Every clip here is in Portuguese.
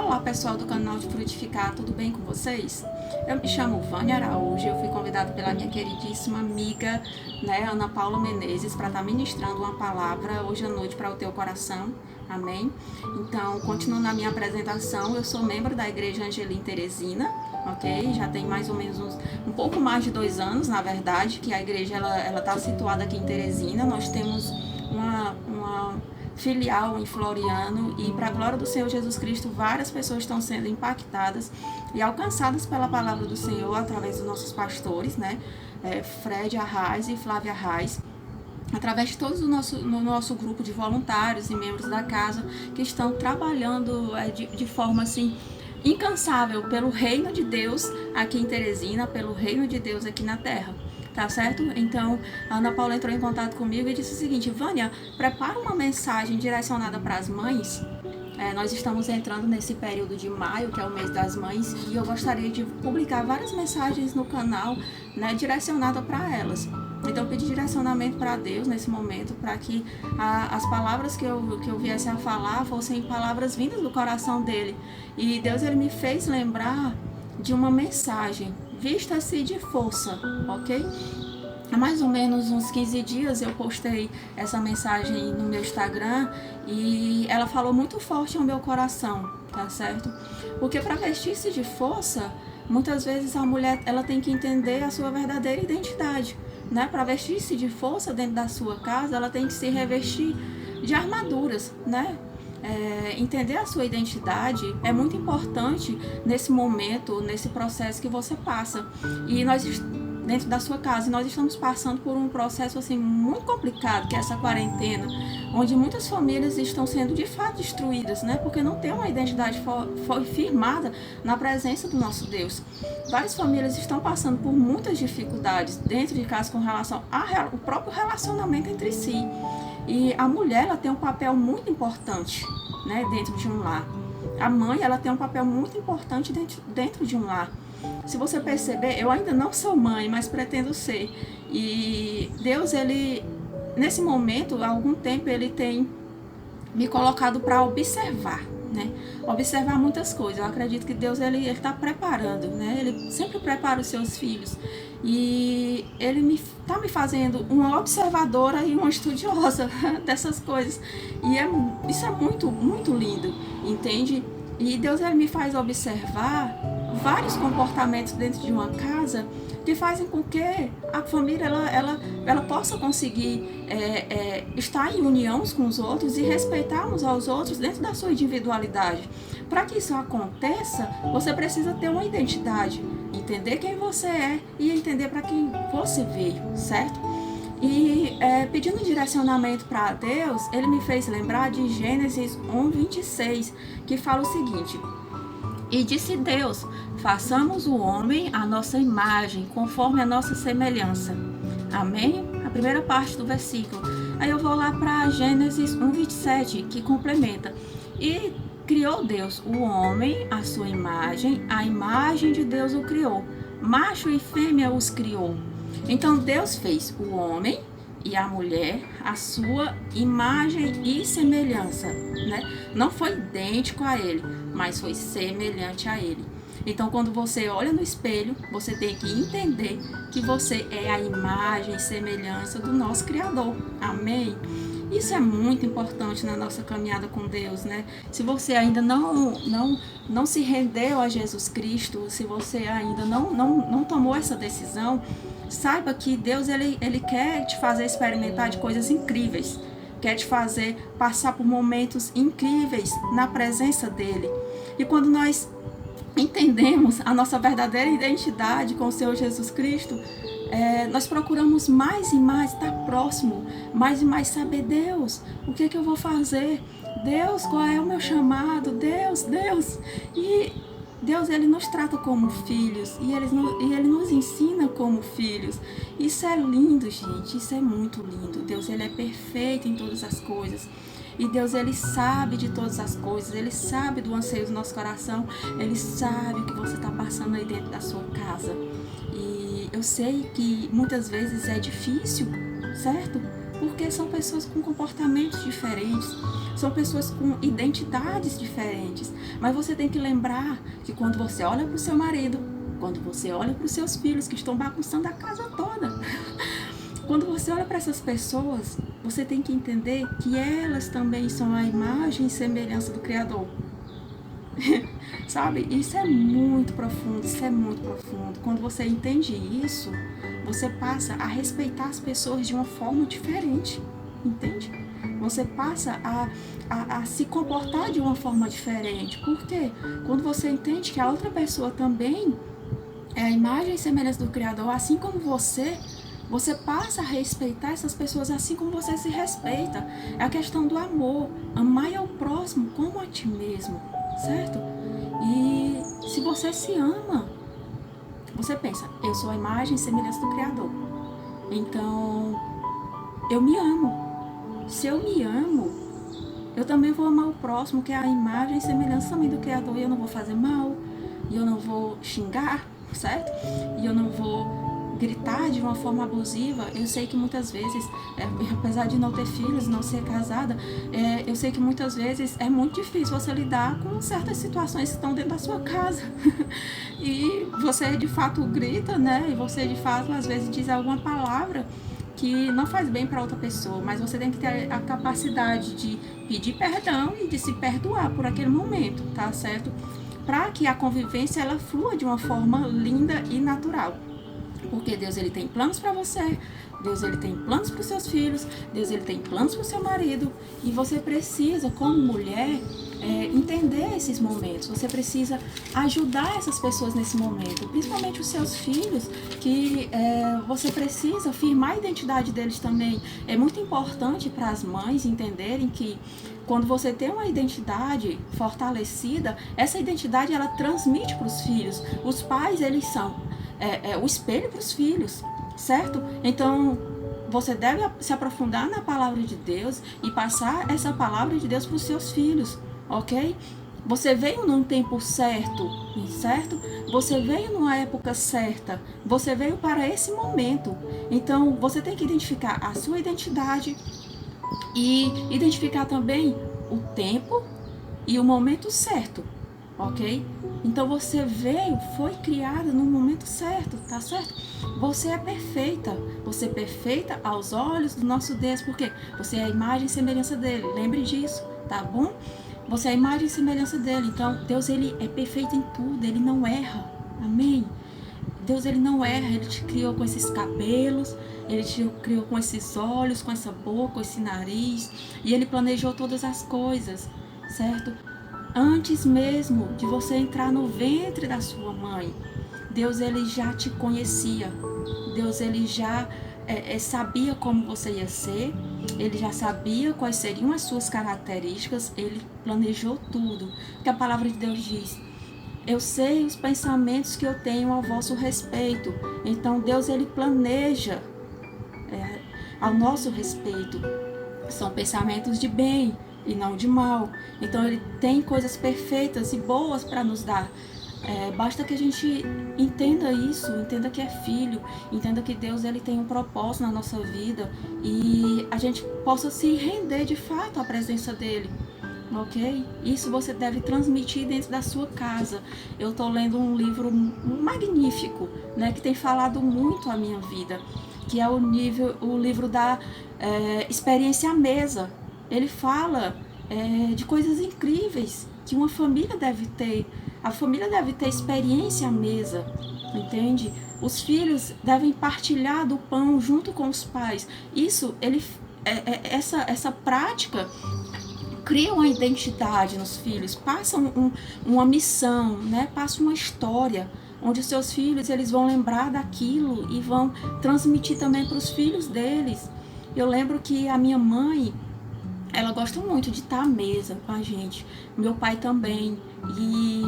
Olá pessoal do canal de Frutificar, tudo bem com vocês? Eu me chamo Vânia Araújo, eu fui convidada pela minha queridíssima amiga, Ana Paula Menezes, para estar ministrando uma palavra hoje à noite para o teu coração, amém? Então, continuando a minha apresentação, eu sou membro da Igreja Angelim Teresina, ok? Já tem mais ou menos um pouco mais de 2 anos, na verdade, que a igreja ela está situada aqui em Teresina. Nós temos uma filial em Floriano e, para a glória do Senhor Jesus Cristo, várias pessoas estão sendo impactadas e alcançadas pela palavra do Senhor através dos nossos pastores, Fred Arraes e Flávia Arraes, através de todos no nosso grupo de voluntários e membros da casa que estão trabalhando de forma assim incansável pelo reino de Deus aqui em Teresina, pelo reino de Deus aqui na terra. Tá certo? Então, a Ana Paula entrou em contato comigo e disse o seguinte: Vânia, prepara uma mensagem direcionada para as mães. Nós estamos entrando nesse período de maio, que é o mês das mães, e eu gostaria de publicar várias mensagens no canal, direcionadas para elas. Então, eu pedi direcionamento para Deus nesse momento, para que as palavras que eu viesse a falar fossem palavras vindas do coração dele. E Deus, ele me fez lembrar de uma mensagem: vista-se de força, ok? Há mais ou menos uns 15 dias eu postei essa mensagem no meu Instagram e ela falou muito forte ao meu coração, tá certo? Porque para vestir-se de força, muitas vezes a mulher ela tem que entender a sua verdadeira identidade, Para vestir-se de força dentro da sua casa, ela tem que se revestir de armaduras, entender a sua identidade é muito importante nesse momento, nesse processo que você passa. E nós, dentro da sua casa, nós estamos passando por um processo assim muito complicado, que é essa quarentena, onde muitas famílias estão sendo de fato destruídas, Porque não tem uma identidade firmada na presença do nosso Deus. Várias famílias estão passando por muitas dificuldades dentro de casa com relação ao próprio relacionamento entre si. E a mulher, ela tem um papel muito importante, dentro de um lar. A mãe, ela tem um papel muito importante dentro de um lar. Se você perceber, eu ainda não sou mãe, mas pretendo ser. E Deus, ele, nesse momento, há algum tempo, ele tem me colocado para observar, Observar muitas coisas. Eu acredito que Deus, ele está preparando, Ele sempre prepara os seus filhos. E ele está me fazendo uma observadora e uma estudiosa dessas coisas. E isso é muito, muito lindo, entende? E Deus, ele me faz observar vários comportamentos dentro de uma casa que fazem com que a família ela possa conseguir estar em união uns com os outros e respeitar uns aos outros dentro da sua individualidade. Para que isso aconteça, você precisa ter uma identidade, entender quem você é e entender para quem você veio, certo? E pedindo direcionamento para Deus, ele me fez lembrar de Gênesis 1:26, que fala o seguinte: e disse Deus, façamos o homem à nossa imagem, conforme a nossa semelhança. Amém? A primeira parte do versículo. Aí eu vou lá para Gênesis 1:27, que complementa: e criou Deus o homem à sua imagem, a imagem de Deus o criou, macho e fêmea os criou. Então Deus fez o homem e a mulher à sua imagem e semelhança, Não foi idêntico a ele, mas foi semelhante a ele. Então, quando você olha no espelho, você tem que entender que você é a imagem e semelhança do nosso Criador. Amém? Isso é muito importante na nossa caminhada com Deus, Se você ainda não se rendeu a Jesus Cristo, se você ainda não tomou essa decisão, saiba que Deus, ele quer te fazer experimentar de coisas incríveis, quer te fazer passar por momentos incríveis na presença dele. E quando nós entendemos a nossa verdadeira identidade com o Senhor Jesus Cristo, nós procuramos mais e mais estar próximo, mais e mais saber: Deus, o que eu vou fazer? Deus, qual é o meu chamado? Deus. E Deus, ele nos trata como filhos e ele nos ensina como filhos. Isso é lindo, gente, isso é muito lindo. Deus, ele é perfeito em todas as coisas. E Deus, ele sabe de todas as coisas, ele sabe do anseio do nosso coração, ele sabe o que você está passando aí dentro da sua casa. E eu sei que muitas vezes é difícil, certo? porque são pessoas com comportamentos diferentes, são pessoas com identidades diferentes. Mas você tem que lembrar que quando você olha para o seu marido, quando você olha para os seus filhos que estão bagunçando a casa toda, quando você olha para essas pessoas, você tem que entender que elas também são a imagem e semelhança do Criador. Sabe? Isso é muito profundo, isso é muito profundo. Quando você entende isso, você passa a respeitar as pessoas de uma forma diferente, entende? Você passa a se comportar de uma forma diferente. Por quê? Quando você entende que a outra pessoa também é a imagem e semelhança do Criador, assim como você passa a respeitar essas pessoas assim como você se respeita. É a questão do amor. Amar ao próximo como a ti mesmo, certo? E se você se ama, você pensa, eu sou a imagem e semelhança do Criador. Então, eu me amo. Se eu me amo, eu também vou amar o próximo, que é a imagem e semelhança também do Criador. E eu não vou fazer mal, e eu não vou xingar, certo? E eu não vou gritar de uma forma abusiva. Eu sei que muitas vezes, apesar de não ter filhos, não ser casada, eu sei que muitas vezes é muito difícil você lidar com certas situações que estão dentro da sua casa. E você de fato grita, né? E você de fato às vezes diz alguma palavra que não faz bem para outra pessoa, mas você tem que ter a capacidade de pedir perdão e de se perdoar por aquele momento, tá certo? Para que a convivência ela flua de uma forma linda e natural. Porque Deus ele tem planos para você, Deus ele tem planos para os seus filhos, Deus ele tem planos para o seu marido, e você precisa, como mulher, entender esses momentos. Você precisa ajudar essas pessoas nesse momento, principalmente os seus filhos, que você precisa firmar a identidade deles também. É muito importante para as mães entenderem que quando você tem uma identidade fortalecida, essa identidade ela transmite para os filhos. Os pais eles são o espelho para os filhos, certo? Então, você deve se aprofundar na palavra de Deus e passar essa palavra de Deus para os seus filhos, ok? Você veio num tempo certo, certo? Você veio numa época certa, você veio para esse momento. Então, você tem que identificar a sua identidade e identificar também o tempo e o momento certo, ok? Então você veio, foi criada no momento certo, tá certo? Você é perfeita aos olhos do nosso Deus, porque você é a imagem e semelhança dele, lembre disso, tá bom? Você é a imagem e semelhança dele, então Deus ele é perfeito em tudo, ele não erra, amém? Deus ele não erra, ele te criou com esses cabelos, ele te criou com esses olhos, com essa boca, com esse nariz, e ele planejou todas as coisas, certo? Antes mesmo de você entrar no ventre da sua mãe, Deus ele já te conhecia. Deus ele já sabia como você ia ser. Ele já sabia quais seriam as suas características. Ele planejou tudo. Porque a palavra de Deus diz: eu sei os pensamentos que eu tenho a vosso respeito. Então Deus ele planeja ao nosso respeito. São pensamentos de bem e não de mal. Então ele tem coisas perfeitas e boas para nos dar. Basta que a gente entenda isso, entenda que é filho, entenda que Deus ele tem um propósito na nossa vida e a gente possa se render de fato à presença dele, ok? Isso você deve transmitir dentro da sua casa. Eu estou lendo um livro magnífico, né, que tem falado muito a minha vida, que é o livro da experiência à mesa. Ele fala de coisas incríveis que uma família deve ter. A família deve ter experiência à mesa, entende? Os filhos devem partilhar do pão junto com os pais. Isso, essa prática cria uma identidade nos filhos, passa uma missão, né? Passa uma história, onde os seus filhos eles vão lembrar daquilo e vão transmitir também para os filhos deles. Eu lembro que a minha mãe, ela gosta muito de estar à mesa com a gente. Meu pai também. E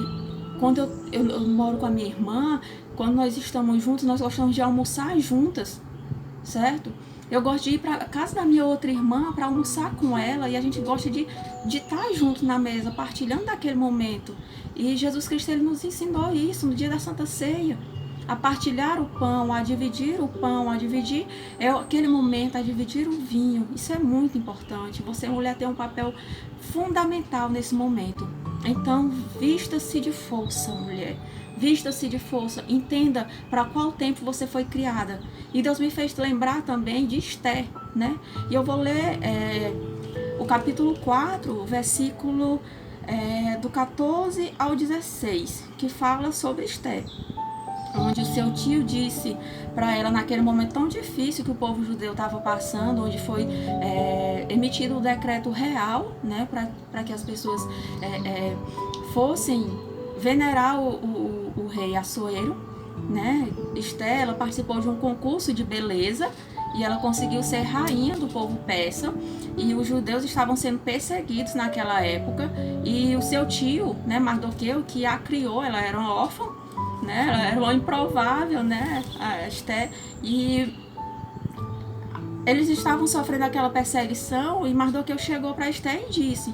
quando eu moro com a minha irmã, quando nós estamos juntos, nós gostamos de almoçar juntas, certo? Eu gosto de ir para casa da minha outra irmã para almoçar com ela e a gente gosta de estar junto na mesa, partilhando daquele momento. E Jesus Cristo ele nos ensinou isso no dia da Santa Ceia. a partilhar o pão, a dividir o pão, a dividir aquele momento, a dividir o vinho. Isso é muito importante. Você, mulher, tem um papel fundamental nesse momento. Então, vista-se de força, mulher. Vista-se de força. Entenda para qual tempo você foi criada. E Deus me fez lembrar também de Esté, né? E eu vou ler o capítulo 4, versículo do 14 ao 16, que fala sobre Esté. Onde o seu tio disse para ela, naquele momento tão difícil que o povo judeu estava passando, onde foi emitido o decreto real, né, para que as pessoas fossem venerar o rei Assuero, né? Esté, ela participou de um concurso de beleza e ela conseguiu ser rainha do povo persa, e os judeus estavam sendo perseguidos naquela época, e o seu tio, né, Mardoqueu, que a criou, ela era uma órfã, né? Ela era uma improvável, né? A Esté, e eles estavam sofrendo aquela perseguição, e Mardoqueu chegou para Esté e disse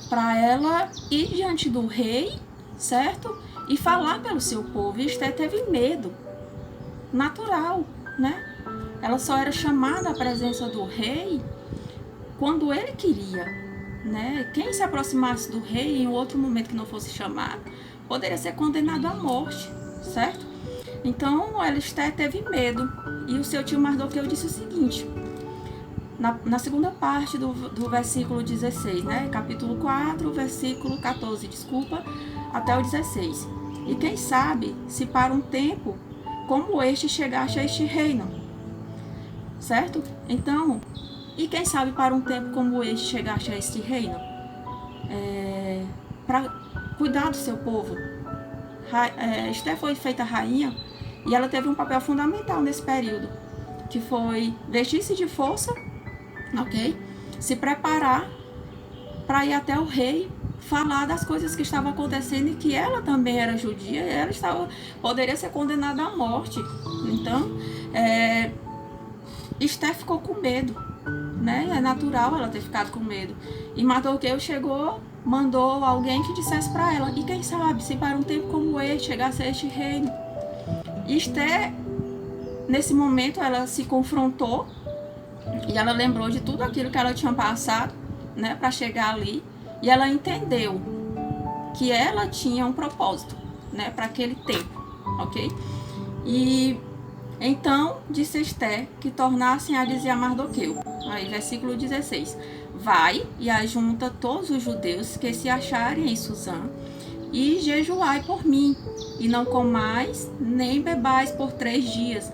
para ela ir diante do rei, certo? E falar pelo seu povo. E Esté teve medo, natural, né? Ela só era chamada à presença do rei quando ele queria, né? Quem se aproximasse do rei em outro momento que não fosse chamado poderia ser condenado à morte, certo? Então, Esté teve medo, e o seu tio Mardoqueu disse o seguinte, na segunda parte do versículo 16, né? Capítulo 4, versículo 14, até o 16. E quem sabe se para um tempo como este chegaste a este reino, certo? Então, e quem sabe para um tempo como este chegaste a este reino? Para cuidar do seu povo. Esté foi feita rainha e ela teve um papel fundamental nesse período, que foi vestir-se de força, ok? Se preparar para ir até o rei, falar das coisas que estavam acontecendo, e que ela também era judia, e ela poderia ser condenada à morte. Então, Esté ficou com medo, né? É natural ela ter ficado com medo. E Mardoqueu mandou alguém que dissesse para ela, e quem sabe se para um tempo como este chegasse a este reino. Esté, nesse momento, ela se confrontou e ela lembrou de tudo aquilo que ela tinha passado, né, para chegar ali, e ela entendeu que ela tinha um propósito, né, para aquele tempo, ok? E então disse Esté que tornassem a dizer a Mardoqueu, aí versículo 16, vai e ajunta todos os judeus que se acharem em Susã, e jejuai por mim, e não comais nem bebais por 3 dias,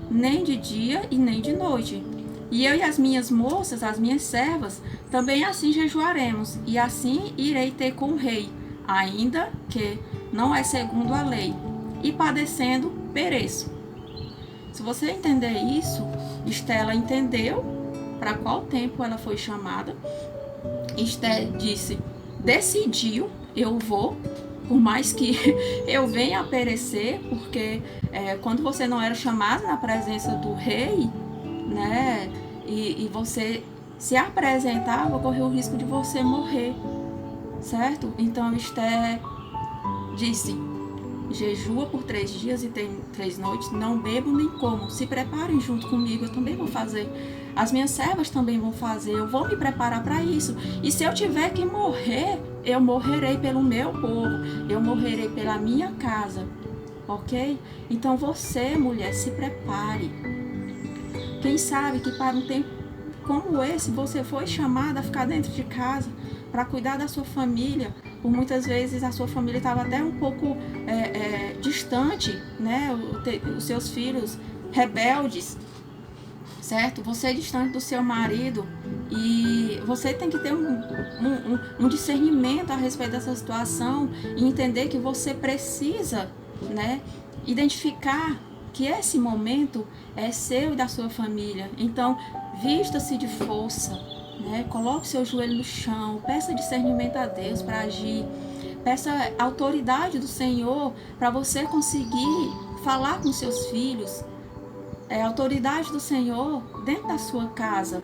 nem de dia e nem de noite. E eu e as minhas moças, as minhas servas, também assim jejuaremos, e assim irei ter com o rei, ainda que não é segundo a lei, e padecendo pereço. Se você entender isso, Esté entendeu para qual tempo ela foi chamada. Esté disse, decidiu, eu vou, por mais que eu venha a perecer, porque quando você não era chamada na presença do rei, né, e você se apresentava, correu o risco de você morrer, certo? Então Esté disse, jejua por 3 dias e tem 3 noites, não bebo nem como, se preparem junto comigo, eu também vou fazer, as minhas servas também vão fazer, eu vou me preparar para isso, e se eu tiver que morrer, eu morrerei pelo meu povo, eu morrerei pela minha casa, ok? Então você, mulher, se prepare. Quem sabe que para um tempo como esse, você foi chamada a ficar dentro de casa para cuidar da sua família. Por muitas vezes a sua família estava até um pouco distante, né? Os seus filhos rebeldes, certo? Você é distante do seu marido, e você tem que ter um discernimento a respeito dessa situação e entender que você precisa, né, identificar que esse momento é seu e da sua família. Então, vista-se de força, né? Coloque seu joelho no chão, peça discernimento a Deus para agir, peça autoridade do Senhor para você conseguir falar com seus filhos, autoridade do Senhor dentro da sua casa.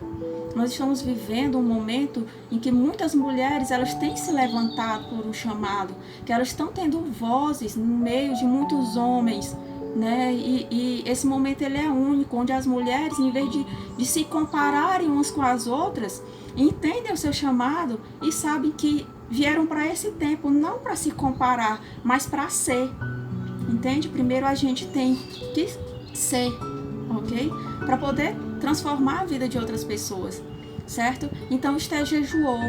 Nós estamos vivendo um momento em que muitas mulheres, elas têm se levantado por um chamado, que elas estão tendo vozes no meio de muitos homens, né? E esse momento ele é único, onde as mulheres, em vez de se compararem umas com as outras, entendem o seu chamado e sabem que vieram para esse tempo não para se comparar, mas para ser. Entende? Primeiro a gente tem que ser, ok? Para poder transformar a vida de outras pessoas, certo? Então Esté jejuou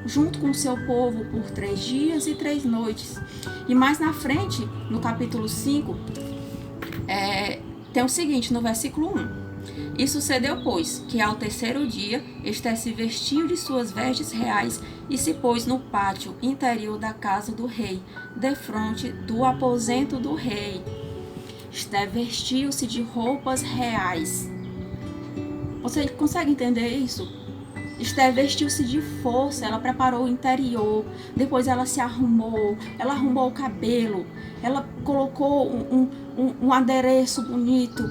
junto com o seu povo por 3 dias e 3 noites. E mais na frente, no capítulo 5, tem o seguinte, no versículo 1. E sucedeu, pois, que ao 3º dia, Esté se vestiu de suas vestes reais e se pôs no pátio interior da casa do rei, defronte do aposento do rei. Esté vestiu-se de roupas reais. Você consegue entender isso? Esté vestiu-se de força, ela preparou o interior, depois ela se arrumou, ela arrumou o cabelo, ela colocou um adereço bonito,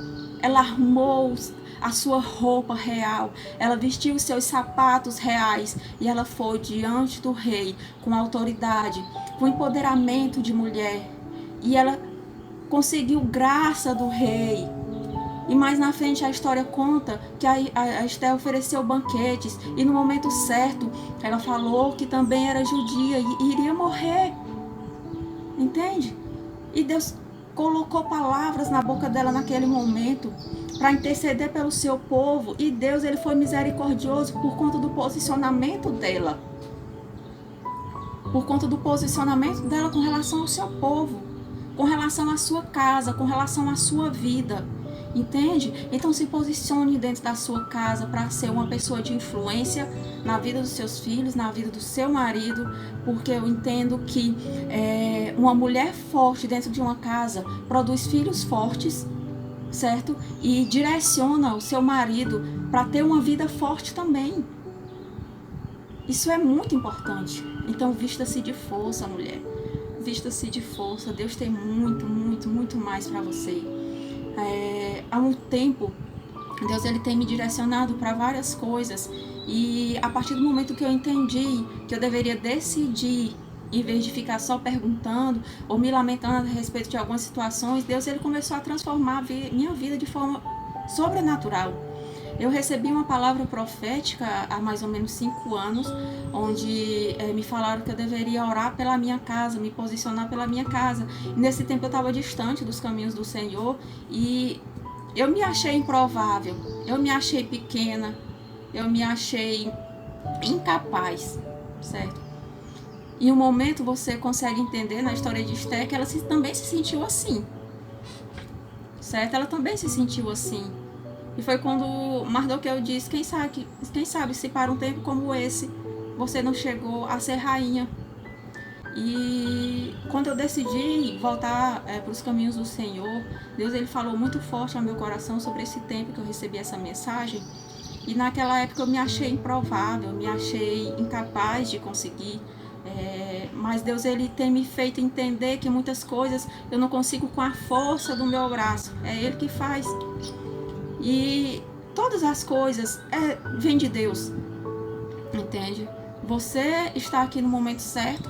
ela arrumou a sua roupa real, ela vestiu os seus sapatos reais e ela foi diante do rei com autoridade, com empoderamento de mulher, e ela conseguiu graça do rei. E mais na frente a história conta que a Esté ofereceu banquetes e no momento certo ela falou que também era judia e iria morrer. Entende? E Deus colocou palavras na boca dela naquele momento para interceder pelo seu povo, e Deus ele foi misericordioso por conta do posicionamento dela. Por conta do posicionamento dela com relação ao seu povo, com relação à sua casa, com relação à sua vida. Entende? Então se posicione dentro da sua casa para ser uma pessoa de influência na vida dos seus filhos, na vida do seu marido, porque eu entendo que uma mulher forte dentro de uma casa produz filhos fortes, certo? E direciona o seu marido para ter uma vida forte também. Isso é muito importante. Então vista-se de força, mulher. Vista-se de força. Deus tem muito, muito, muito mais para você. Há um tempo, Deus ele tem me direcionado para várias coisas, e a partir do momento que eu entendi que eu deveria decidir, em vez de ficar só perguntando ou me lamentando a respeito de algumas situações, Deus ele começou a transformar minha vida de forma sobrenatural. Eu recebi uma palavra profética há mais ou menos 5 anos, onde me falaram que eu deveria orar pela minha casa, me posicionar pela minha casa. E nesse tempo eu estava distante dos caminhos do Senhor e eu me achei improvável, eu me achei pequena, eu me achei incapaz, certo? E um momento você consegue entender na história de Esté que ela também se sentiu assim, certo? Ela também se sentiu assim. E foi quando Mardoqueu disse, quem sabe se para um tempo como esse você não chegou a ser rainha. E quando eu decidi voltar para os caminhos do Senhor, Deus ele falou muito forte ao meu coração sobre esse tempo que eu recebi essa mensagem. E naquela época eu me achei improvável, me achei incapaz de conseguir. Mas Deus ele tem me feito entender que muitas coisas eu não consigo com a força do meu braço. É Ele que faz. E todas as coisas vêm de Deus, entende? Você está aqui no momento certo,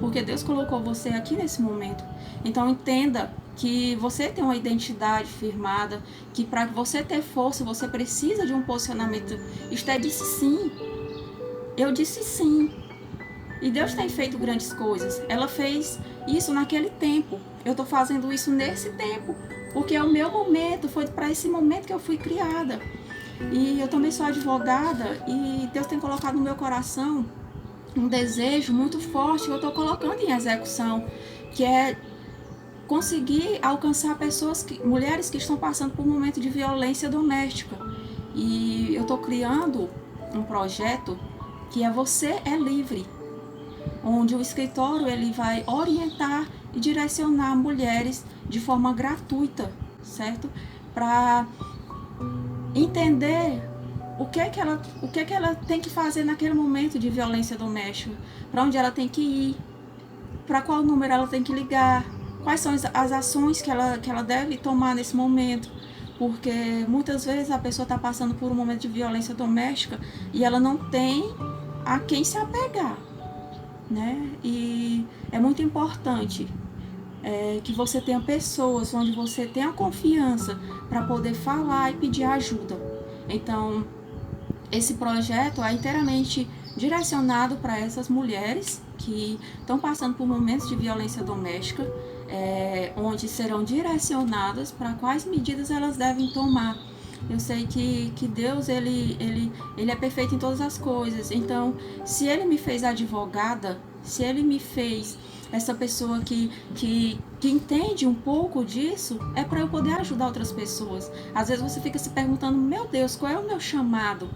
porque Deus colocou você aqui nesse momento. Então entenda que você tem uma identidade firmada, que para você ter força, você precisa de um posicionamento. Esté disse sim, eu disse sim. E Deus tem feito grandes coisas. Ela fez isso naquele tempo, eu estou fazendo isso nesse tempo. Porque é o meu momento, foi para esse momento que eu fui criada. E eu também sou advogada e Deus tem colocado no meu coração um desejo muito forte que eu estou colocando em execução, que é conseguir alcançar mulheres que estão passando por um momento de violência doméstica. E eu estou criando um projeto que é Você é Livre, onde o escritório ele vai orientar e direcionar mulheres de forma gratuita, certo? Para entender o que é que ela tem que fazer naquele momento de violência doméstica, para onde ela tem que ir, para qual número ela tem que ligar, quais são as ações que ela deve tomar nesse momento, porque muitas vezes a pessoa está passando por um momento de violência doméstica e ela não tem a quem se apegar, né? E é muito importante que você tenha pessoas onde você tenha confiança para poder falar e pedir ajuda. Então, esse projeto é inteiramente direcionado para essas mulheres que estão passando por momentos de violência doméstica, onde serão direcionadas para quais medidas elas devem tomar. Eu sei que Deus ele é perfeito em todas as coisas. Então, se Ele me fez advogada, se Ele me fez essa pessoa que entende um pouco disso, é para eu poder ajudar outras pessoas. Às vezes você fica se perguntando, meu Deus, qual é o meu chamado?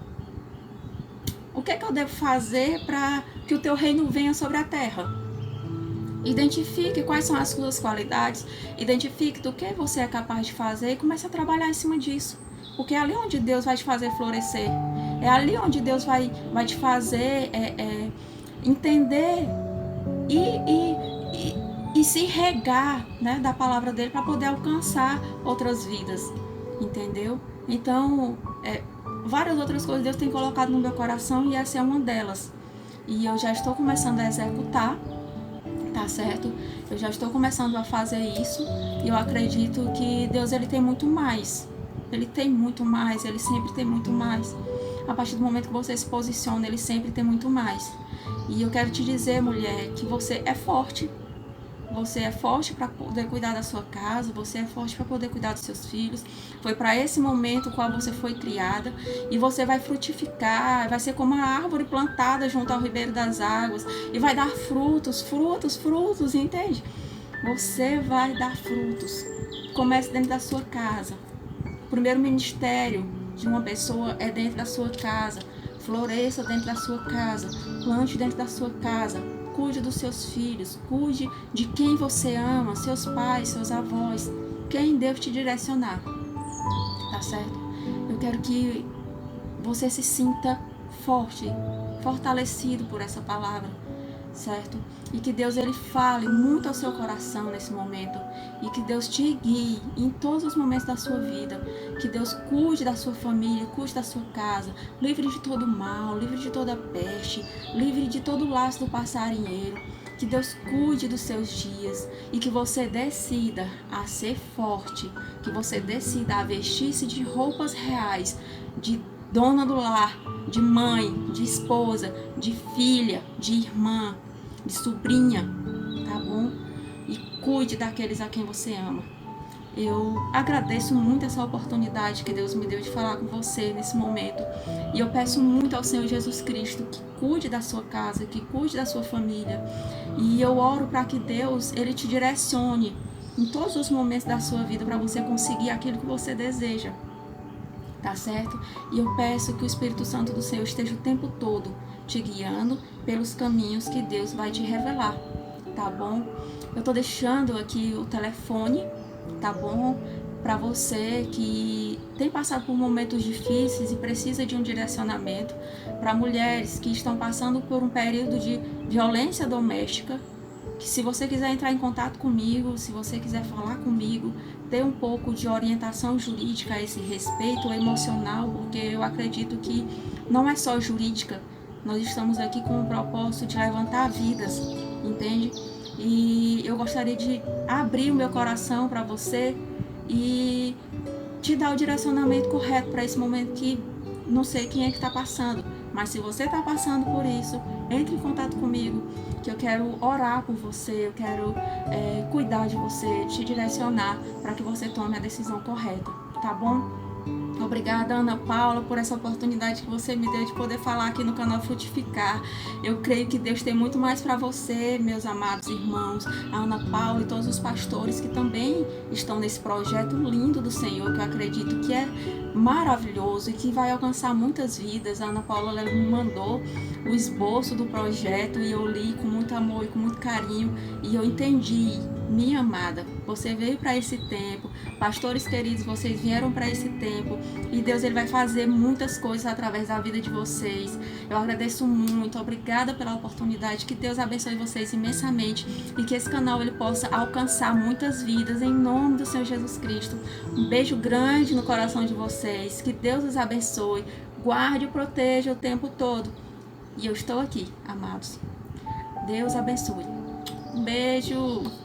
O que é que eu devo fazer para que o teu reino venha sobre a terra? Identifique quais são as suas qualidades, identifique do que você é capaz de fazer e comece a trabalhar em cima disso. Porque é ali onde Deus vai te fazer florescer. É ali onde Deus vai te fazer entender e se regar, né, da palavra dele para poder alcançar outras vidas. Entendeu? Então, várias outras coisas Deus tem colocado no meu coração e essa é uma delas. E eu já estou começando a executar, tá certo? Eu já estou começando a fazer isso e eu acredito que Deus ele tem muito mais. Ele tem muito mais, ele sempre tem muito mais. A partir do momento que você se posiciona, ele sempre tem muito mais. E eu quero te dizer, mulher, que você é forte. Você é forte para poder cuidar da sua casa, você é forte para poder cuidar dos seus filhos. Foi para esse momento qual você foi criada e você vai frutificar, vai ser como uma árvore plantada junto ao ribeiro das águas e vai dar frutos, frutos, frutos, entende? Você vai dar frutos. Comece dentro da sua casa. O primeiro ministério de uma pessoa é dentro da sua casa. Floresça dentro da sua casa, plante dentro da sua casa. Cuide dos seus filhos, cuide de quem você ama, seus pais, seus avós, quem Deus te direcionar, tá certo? Eu quero que você se sinta forte, fortalecido por essa palavra, certo? E que Deus ele fale muito ao seu coração nesse momento e que Deus te guie em todos os momentos da sua vida, que Deus cuide da sua família, cuide da sua casa, livre de todo mal, livre de toda peste, livre de todo laço do passarinheiro, que Deus cuide dos seus dias e que você decida a ser forte, que você decida a vestir-se de roupas reais, de dona do lar, de mãe, de esposa, de filha, de irmã, de sobrinha, tá bom? E cuide daqueles a quem você ama. Eu agradeço muito essa oportunidade que Deus me deu de falar com você nesse momento. E eu peço muito ao Senhor Jesus Cristo que cuide da sua casa, que cuide da sua família. E eu oro para que Deus ele te direcione em todos os momentos da sua vida para você conseguir aquilo que você deseja. Tá certo? E eu peço que o Espírito Santo do Senhor esteja o tempo todo te guiando pelos caminhos que Deus vai te revelar, tá bom? Eu tô deixando aqui o telefone, tá bom? Para você que tem passado por momentos difíceis e precisa de um direcionamento, para mulheres que estão passando por um período de violência doméstica, que se você quiser entrar em contato comigo, se você quiser falar comigo, ter um pouco de orientação jurídica a esse respeito, emocional, porque eu acredito que não é só jurídica, nós estamos aqui com o propósito de levantar vidas, entende? E eu gostaria de abrir o meu coração para você e te dar o direcionamento correto para esse momento que não sei quem é que está passando, mas se você está passando por isso, entre em contato comigo, que eu quero orar por você, eu quero cuidar de você, te direcionar para que você tome a decisão correta, tá bom? Obrigada, Ana Paula, por essa oportunidade que você me deu de poder falar aqui no canal Frutificar. Eu creio que Deus tem muito mais para você, meus amados irmãos, a Ana Paula e todos os pastores que também estão nesse projeto lindo do Senhor, que eu acredito que é maravilhoso e que vai alcançar muitas vidas. A Ana Paula me mandou o esboço do projeto e eu li com muito amor e com muito carinho e eu entendi. Minha amada, você veio para esse tempo, pastores queridos, vocês vieram para esse tempo e Deus ele vai fazer muitas coisas através da vida de vocês. Eu agradeço muito, obrigada pela oportunidade, que Deus abençoe vocês imensamente e que esse canal ele possa alcançar muitas vidas em nome do Senhor Jesus Cristo. Um beijo grande no coração de vocês, que Deus os abençoe, guarde e proteja o tempo todo. E eu estou aqui, amados. Deus abençoe. Um beijo!